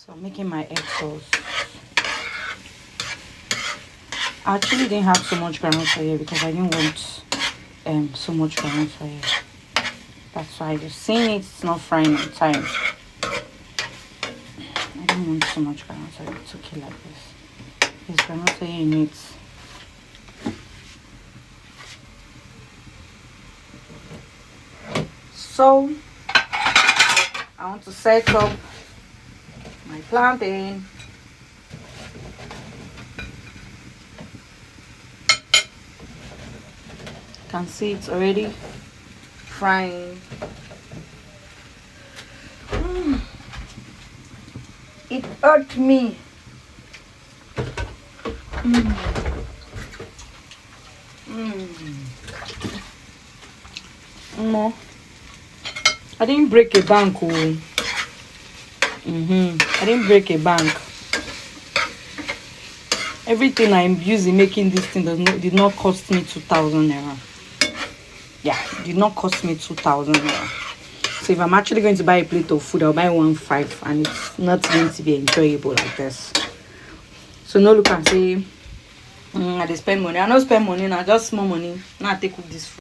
So I'm making my egg sauce. I actually didn't have so much groundnut oil because I didn't want so much groundnut oil. That's why I just seen it's not frying on time. I don't want so much groundnut oil. It's okay like this. There's groundnut oil in it. So I want to set up my plantain. You can see it's already frying. It hurt me. No, I didn't break a bank. Oh. I didn't break a bank. Everything I'm using making this thing did not cost me 2,000 naira. Yeah, it did not cost me 2,000 naira. So if I'm actually going to buy a plate of food, I'll buy 1.5, and it's not going to be enjoyable like this. So no look and say I dey spend money. I don't spend money now, just small money. Now I take cook this food.